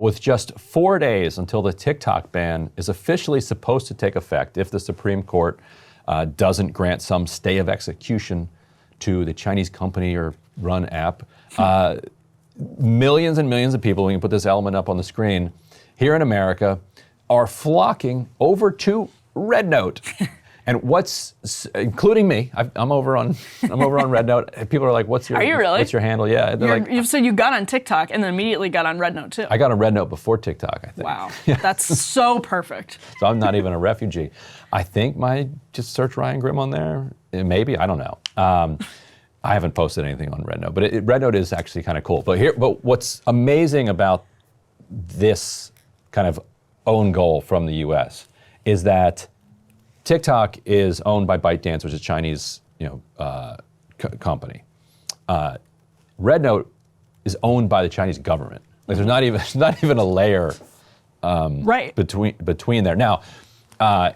With just 4 days until the TikTok ban is officially supposed to take effect if the Supreme Court doesn't grant some stay of execution to the Chinese company or run app, millions and millions of people, we can put this element up on the screen, here in America are flocking over to RedNote. And including me, I'm over on RedNote. People are like, Are you really? What's your handle? Yeah. So you got on TikTok and then immediately got on RedNote too. I got on RedNote before TikTok, I think. Wow, that's so perfect. So I'm not even a refugee. I think just search Ryan Grimm on there. Maybe, I don't know. I haven't posted anything on RedNote, but RedNote is actually kind of cool. But what's amazing about this kind of own goal from the U.S. is that TikTok is owned by ByteDance, which is a Chinese, company. RedNote is owned by the Chinese government. Like there's not even a layer right between there. Now,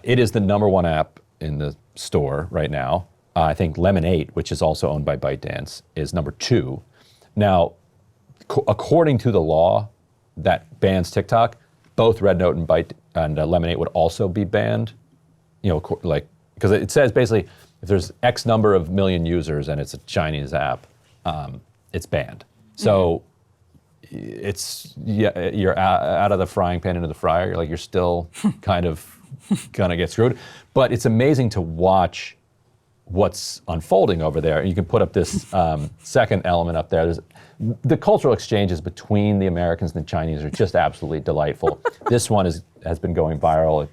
it is the #1 app in the store right now. I think Lemonade, which is also owned by ByteDance, is #2. Now, according to the law that bans TikTok, both RedNote and Lemonade would also be banned. Because it says basically if there's X number of million users and it's a Chinese app, it's banned. So you're out of the frying pan into the fryer. You're still kind of gonna get screwed. But it's amazing to watch what's unfolding over there. You can put up this second element up there. The cultural exchanges between the Americans and the Chinese are just absolutely delightful. This one has been going viral.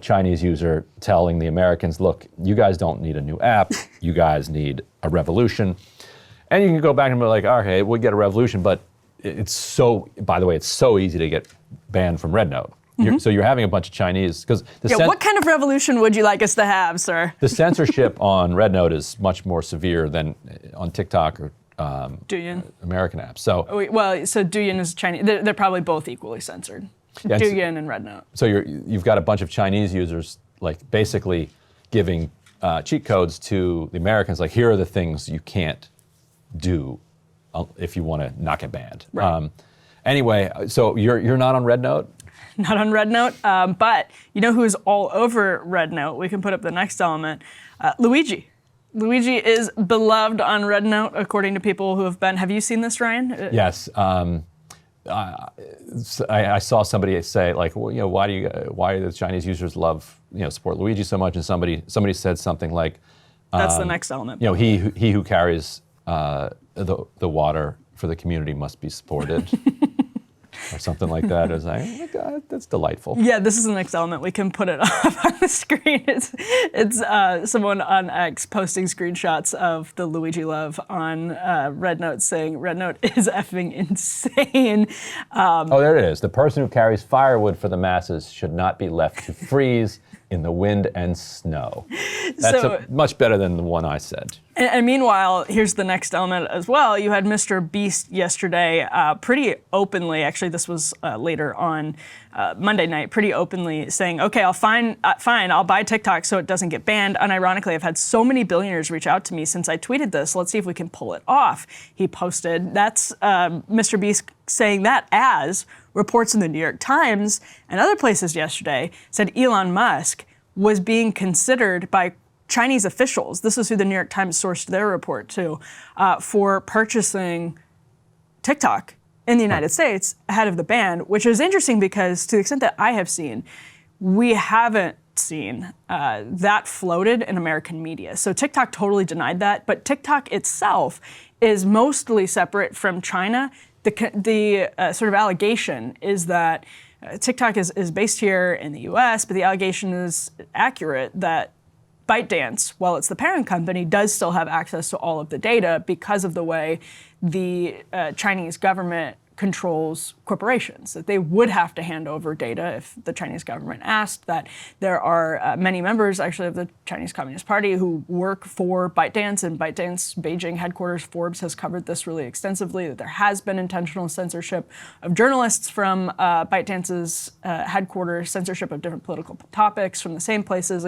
Chinese user telling the Americans, look, you guys don't need a new app, you guys need a revolution. And you can go back and be like, okay, we'll get a revolution, but by the way, it's so easy to get banned from RedNote. So you're having a bunch of Chinese, because what kind of revolution would you like us to have, sir? The censorship on RedNote is much more severe than on TikTok or American apps. So Douyin is Chinese. They're probably both equally censored. Yeah, Douyin and RedNote. So you've got a bunch of Chinese users basically giving cheat codes to the Americans, like here are the things you can't do if you want to not get banned. Right. Anyway, so you're not on RedNote? Not on RedNote, but you know who's all over RedNote? We can put up the next element. Luigi. Luigi is beloved on RedNote, according to people who have been. Have you seen this, Ryan? Yes. I saw somebody say why do the Chinese users support Luigi so much? And somebody said something like, that's the next element. He who carries the water for the community must be supported. Or something like that. I was like, oh my God, that's delightful. Yeah, this is the next element. We can put it up on the screen. It's someone on X posting screenshots of the Luigi love on RedNote saying, RedNote is effing insane. There it is. The person who carries firewood for the masses should not be left to freeze in the wind and snow. That's much better than the one I said. And meanwhile, here's the next element as well. You had Mr. Beast yesterday pretty openly, actually this was later on Monday night, pretty openly saying, okay, fine, I'll buy TikTok so it doesn't get banned. Unironically, I've had so many billionaires reach out to me since I tweeted this. Let's see if we can pull it off. He posted, that's Mr. Beast saying that as reports in the New York Times and other places yesterday said Elon Musk was being considered by Chinese officials, this is who the New York Times sourced their report to, for purchasing TikTok in the United States ahead of the ban, which is interesting because to the extent that I have seen, we haven't seen that floated in American media. So TikTok totally denied that, but TikTok itself is mostly separate from China. The sort of allegation is that TikTok is based here in the US, but the allegation is accurate that ByteDance, while it's the parent company, does still have access to all of the data because of the way the Chinese government controls corporations, that they would have to hand over data if the Chinese government asked, that there are many members actually of the Chinese Communist Party who work for ByteDance, and ByteDance Beijing headquarters, Forbes has covered this really extensively, that there has been intentional censorship of journalists from ByteDance's headquarters, censorship of different political topics from the same places.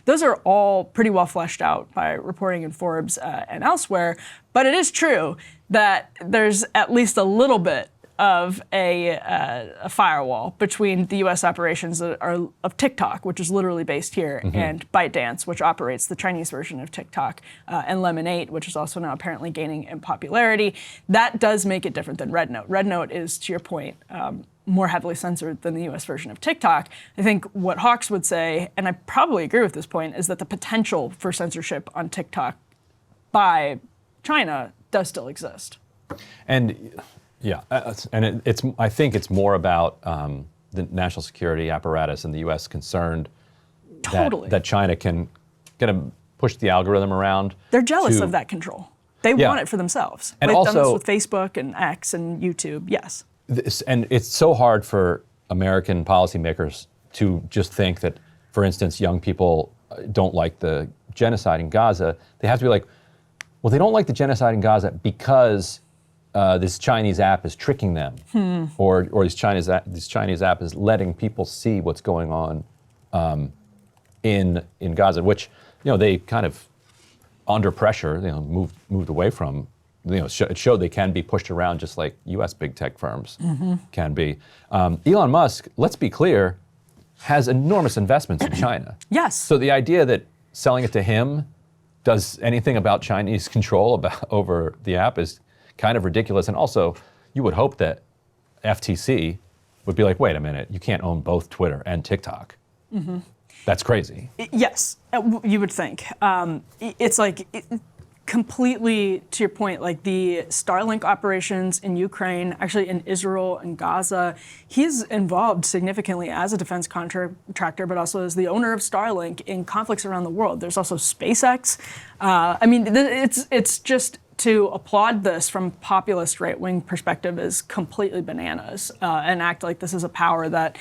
Those are all pretty well fleshed out by reporting in Forbes and elsewhere, but it is true that there's at least a little bit of a firewall between the U.S. operations that are of TikTok, which is literally based here, and ByteDance, which operates the Chinese version of TikTok, and Lemon8, which is also now apparently gaining in popularity. That does make it different than RedNote. RedNote is, to your point, more heavily censored than the US version of TikTok. I think what Hawks would say, and I probably agree with this point, is that the potential for censorship on TikTok by China does still exist. And yeah, I think it's more about the national security apparatus in the U.S. concerned that China can kind of push the algorithm around. They're jealous of that control. They want it for themselves. And They've also, done this with Facebook and X and YouTube, yes. And it's so hard for American policymakers to just think that, for instance, young people don't like the genocide in Gaza. They have to be like, well, they don't like the genocide in Gaza because this Chinese app is tricking them, or this Chinese app is letting people see what's going on in Gaza, which they kind of under pressure moved away from. It showed they can be pushed around just like U.S. big tech firms can be. Elon Musk, let's be clear, has enormous investments in China. Yes. So the idea that selling it to him does anything about Chinese control over the app is kind of ridiculous. And also, you would hope that FTC would be like, wait a minute, you can't own both Twitter and TikTok. That's crazy. Yes, you would think. It's like... completely to your point, like the Starlink operations in Ukraine, actually in Israel and Gaza, he's involved significantly as a defense contractor, but also as the owner of Starlink in conflicts around the world. There's also SpaceX. It's just to applaud this from populist right-wing perspective is completely bananas, and act like this is a power that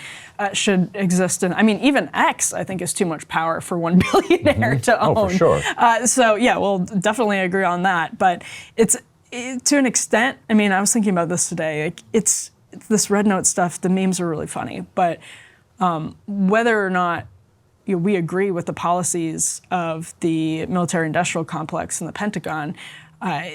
should exist. And I mean, even X, I think, is too much power for one billionaire to own. Oh, for sure. So yeah, we'll definitely agree on that. But it's to an extent. I mean, I was thinking about this today. Like, it's this RedNote stuff. The memes are really funny, but whether or not we agree with the policies of the military-industrial complex and the Pentagon,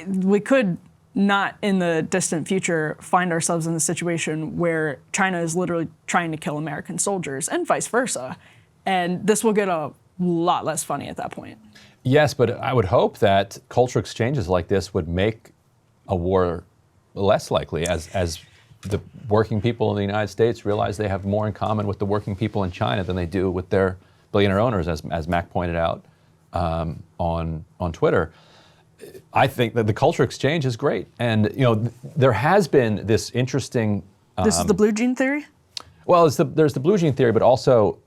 we could not in the distant future find ourselves in the situation where China is literally trying to kill American soldiers and vice versa. And this will get a lot less funny at that point. Yes, but I would hope that cultural exchanges like this would make a war less likely as the working people in the United States realize they have more in common with the working people in China than they do with their billionaire owners, as Mac pointed out on Twitter. I think that the culture exchange is great. And, there has been this interesting... this is the blue gene theory? Well, there's the blue gene theory, but also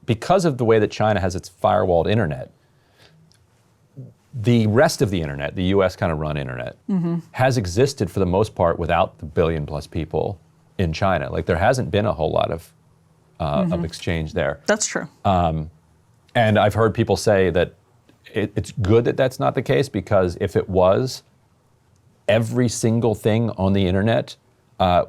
because of the way that China has its firewalled internet, the rest of the internet, the U.S. kind of run internet, has existed for the most part without the billion-plus people in China. Like, there hasn't been a whole lot of exchange there. That's true. And I've heard people say that it's good that that's not the case, because if it was, every single thing on the internet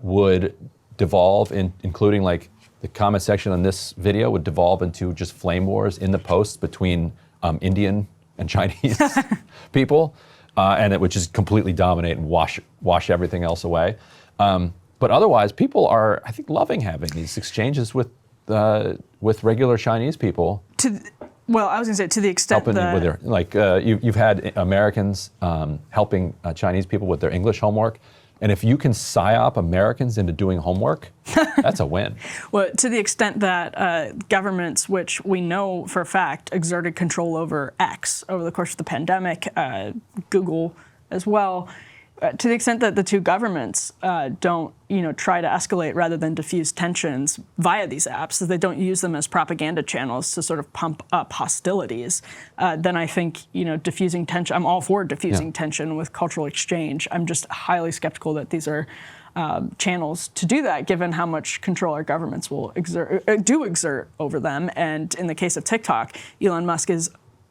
would devolve, including like the comment section on this video would devolve into just flame wars in the posts between Indian and Chinese people, and it would just completely dominate and wash everything else away. But otherwise, people are, I think, loving having these exchanges with regular Chinese people. Well, I was going to say, to the extent that... you've had Americans helping Chinese people with their English homework, and if you can psyop Americans into doing homework, that's a win. Well, to the extent that governments, which we know for a fact exerted control over X over the course of the pandemic, Google as well, to the extent that the two governments don't, try to escalate rather than diffuse tensions via these apps, so they don't use them as propaganda channels to sort of pump up hostilities, then I think, diffusing tension, I'm all for diffusing tension with cultural exchange. I'm just highly skeptical that these are channels to do that, given how much control our governments will exert over them. And in the case of TikTok, Elon Musk is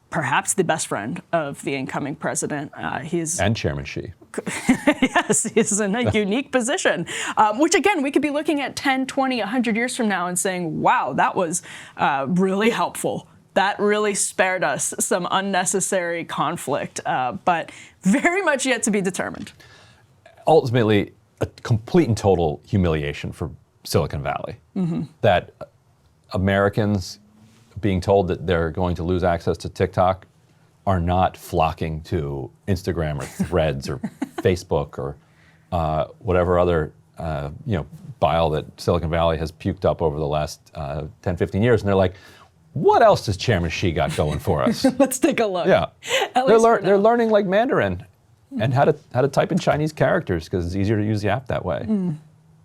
perhaps the best friend of the incoming president. And Chairman Xi. Yes, he's in a unique position, which again, we could be looking at 10, 20, 100 years from now and saying, wow, that was really helpful. That really spared us some unnecessary conflict, but very much yet to be determined. Ultimately, a complete and total humiliation for Silicon Valley. That Americans being told that they're going to lose access to TikTok are not flocking to Instagram or Threads or Facebook or whatever other bile that Silicon Valley has puked up over the last 10, 15 years. And they're like, what else does Chairman Xi got going for us? Let's take a look. Yeah, At least for they're now. learning like Mandarin and how to type in Chinese characters because it's easier to use the app that way.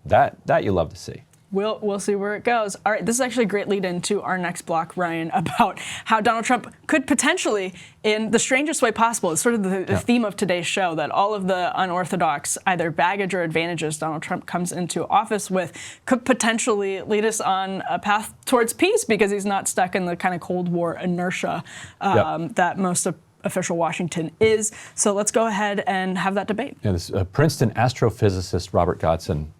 That you love to see. We'll see where it goes. All right, this is actually a great lead into our next block, Ryan, about how Donald Trump could potentially, in the strangest way possible, it's sort of the theme of today's show, that all of the unorthodox, either baggage or advantages Donald Trump comes into office with could potentially lead us on a path towards peace because he's not stuck in the kind of Cold War inertia that most of official Washington is. So let's go ahead and have that debate. Yeah, this Princeton astrophysicist Robert Godson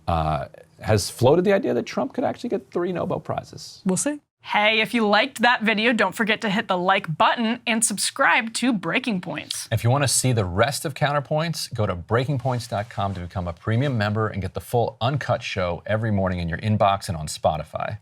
has floated the idea that Trump could actually get 3 Nobel Prizes. We'll see. Hey, if you liked that video, don't forget to hit the like button and subscribe to Breaking Points. If you want to see the rest of Counterpoints, go to breakingpoints.com to become a premium member and get the full uncut show every morning in your inbox and on Spotify.